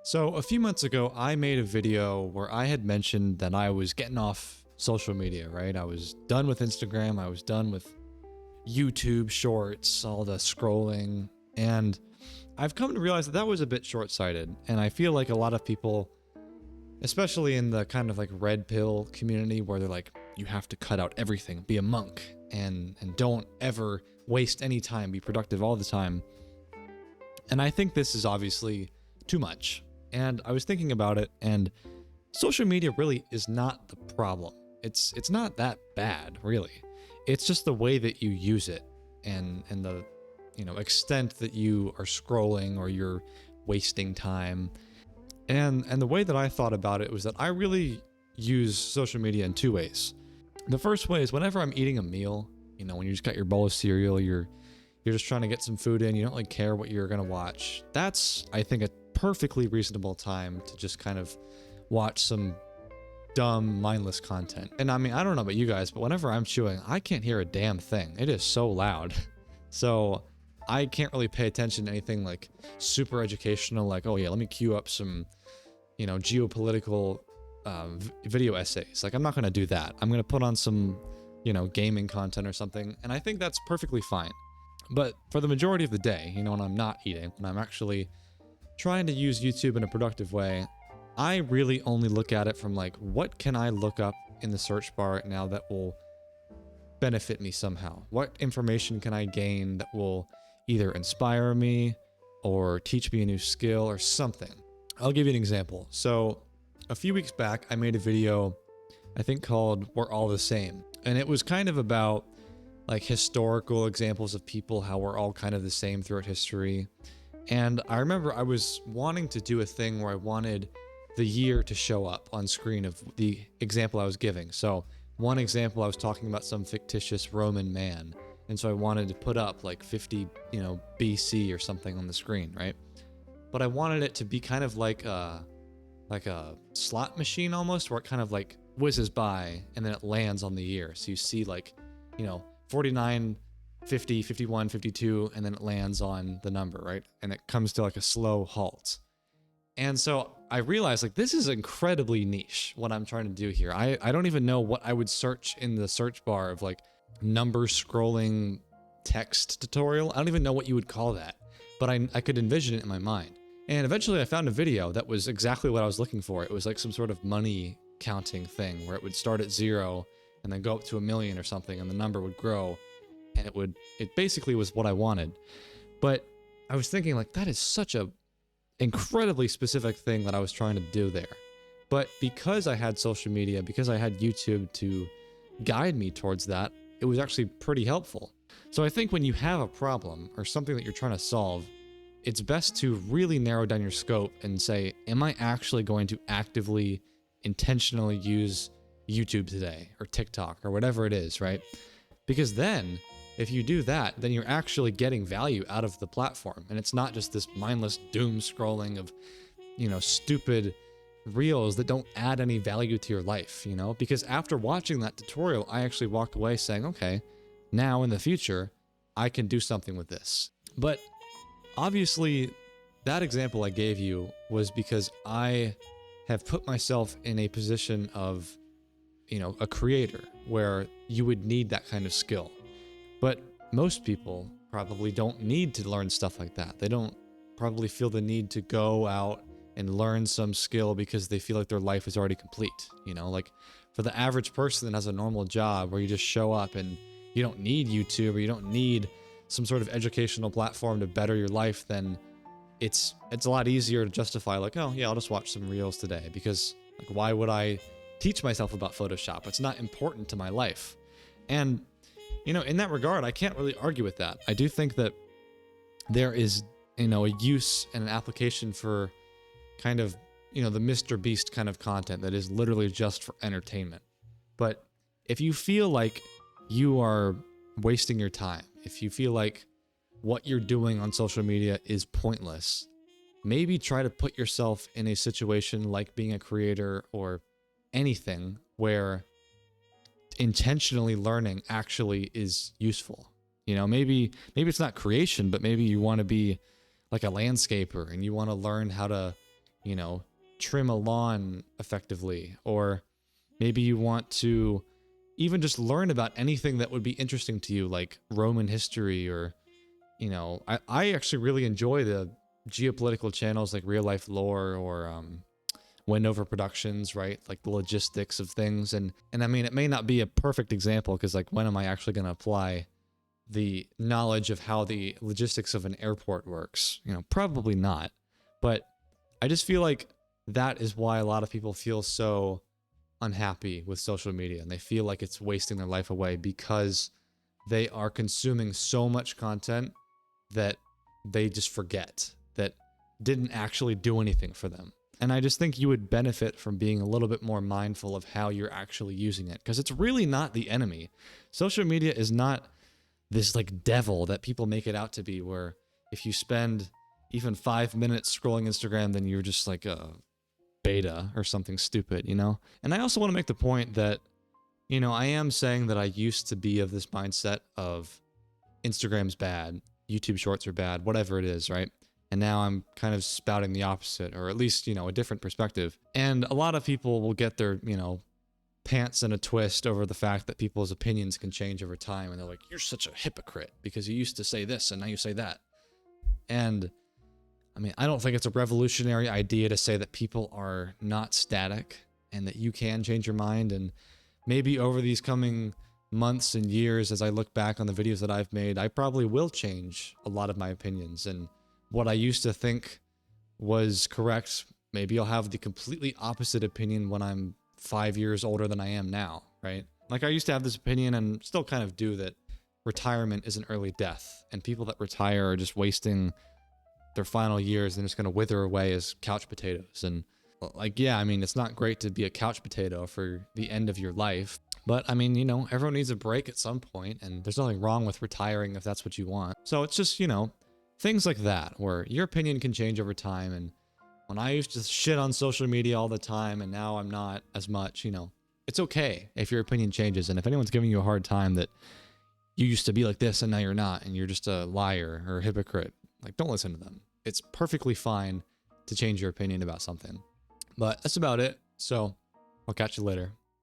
So a few months ago, I made a video where I had mentioned that I was getting off social media, right? I was done with Instagram. I was done with YouTube shorts, all the scrolling. And I've come to realize that that was a bit short-sighted. And I feel like a lot of people, especially in the kind of like red pill community where they're like, you have to cut out everything, be a monk, and don't ever waste any time, be productive all the time. And I think this is obviously too much. And I was thinking about it, and social media really is not the problem. It's not that bad, really. It's just the way that you use it and the extent that you are scrolling or you're wasting time. And the way that I thought about it was that I really use social media in two ways. The first way is whenever I'm eating a meal, when you just got your bowl of cereal, you're just trying to get some food in, you don't really care what you're gonna watch. That's, I think, a perfectly reasonable time to just kind of watch some dumb, mindless content. And I mean, I don't know about you guys, but whenever I'm chewing, I can't hear a damn thing. It is so loud. So I can't really pay attention to anything like super educational, like, oh yeah, let me queue up some, geopolitical video essays. Like, I'm not going to do that. I'm going to put on some, gaming content or something. And I think that's perfectly fine. But for the majority of the day, when I'm not eating, when I'm actually trying to use YouTube in a productive way, I really only look at it from like, what can I look up in the search bar right now that will benefit me somehow? What information can I gain that will either inspire me or teach me a new skill or something? I'll give you an example. So a few weeks back, I made a video, I think called We're All the Same. And it was kind of about like historical examples of people, how we're all kind of the same throughout history. And I remember I was wanting to do a thing where I wanted the year to show up on screen of the example I was giving. So one example, I was talking about some fictitious Roman man. And so I wanted to put up like 50, BC or something on the screen, right? But I wanted it to be kind of like a slot machine almost, where it kind of like whizzes by and then it lands on the year. So you see like, 49, 50, 51, 52, and then it lands on the number, right? And it comes to like a slow halt. And so I realized like this is incredibly niche, what I'm trying to do here. I don't even know what I would search in the search bar of like number scrolling text tutorial. I don't even know what you would call that, but I could envision it in my mind. And eventually I found a video that was exactly what I was looking for. It was like some sort of money counting thing where it would start at 0 and then go up to 1 million or something, and the number would grow, and it basically was what I wanted. But I was thinking like, that is such a incredibly specific thing that I was trying to do there. But because I had social media, because I had YouTube to guide me towards that, it was actually pretty helpful. So I think when you have a problem or something that you're trying to solve, it's best to really narrow down your scope and say, am I actually going to actively, intentionally use YouTube today or TikTok or whatever it is, right? Because then if you do that, then you're actually getting value out of the platform. And it's not just this mindless doom scrolling of, stupid reels that don't add any value to your life, Because after watching that tutorial, I actually walked away saying, okay, now in the future, I can do something with this. But obviously, that example I gave you was because I have put myself in a position of, a creator where you would need that kind of skill. But most people probably don't need to learn stuff like that. They don't probably feel the need to go out and learn some skill because they feel like their life is already complete. Like for the average person that has a normal job where you just show up and you don't need YouTube or you don't need some sort of educational platform to better your life, then it's a lot easier to justify like, oh yeah, I'll just watch some reels today, because like, why would I teach myself about Photoshop? It's not important to my life. And in that regard, I can't really argue with that. I do think that there is, a use and an application for kind of, the Mr. Beast kind of content that is literally just for entertainment. But if you feel like you are wasting your time, if you feel like what you're doing on social media is pointless, maybe try to put yourself in a situation like being a creator or anything where intentionally learning actually is useful. Maybe it's not creation, but maybe you want to be like a landscaper and you want to learn how to you know, trim a lawn effectively, or maybe you want to even just learn about anything that would be interesting to you, like Roman history, or, you know, I actually really enjoy the geopolitical channels like Real Life Lore, or Wendover Productions, right? Like the logistics of things. And I mean, it may not be a perfect example, because like, when am I actually going to apply the knowledge of how the logistics of an airport works? You know, probably not. But I just feel like that is why a lot of people feel so unhappy with social media, and they feel like it's wasting their life away, because they are consuming so much content that they just forget that didn't actually do anything for them. And I just think you would benefit from being a little bit more mindful of how you're actually using it, because it's really not the enemy. Social media is not this like devil that people make it out to be, where if you spend even 5 minutes scrolling Instagram, then you're just like a beta or something stupid, you know? And I also want to make the point that, you know, I am saying that I used to be of this mindset of Instagram's bad, YouTube shorts are bad, whatever it is, right? And now I'm kind of spouting the opposite, or at least, you know, a different perspective. And a lot of people will get their, you know, pants in a twist over the fact that people's opinions can change over time. And they're like, you're such a hypocrite because you used to say this and now you say that. And I mean, I don't think it's a revolutionary idea to say that people are not static and that you can change your mind. And maybe over these coming months and years, as I look back on the videos that I've made, I probably will change a lot of my opinions. And what I used to think was correct, maybe I'll have the completely opposite opinion when I'm 5 years older than I am now, right? Like, I used to have this opinion, and still kind of do, that retirement is an early death, and people that retire are just wasting their final years and just going to wither away as couch potatoes. And like, yeah, I mean, it's not great to be a couch potato for the end of your life, but I mean, you know, everyone needs a break at some point, and there's nothing wrong with retiring if that's what you want. So it's just, you know, things like that, where your opinion can change over time. And when I used to shit on social media all the time, and now I'm not as much, you know, it's okay if your opinion changes. And if anyone's giving you a hard time that you used to be like this and now you're not, and you're just a liar or a hypocrite, like, don't listen to them. It's perfectly fine to change your opinion about something. But that's about it. So I'll catch you later.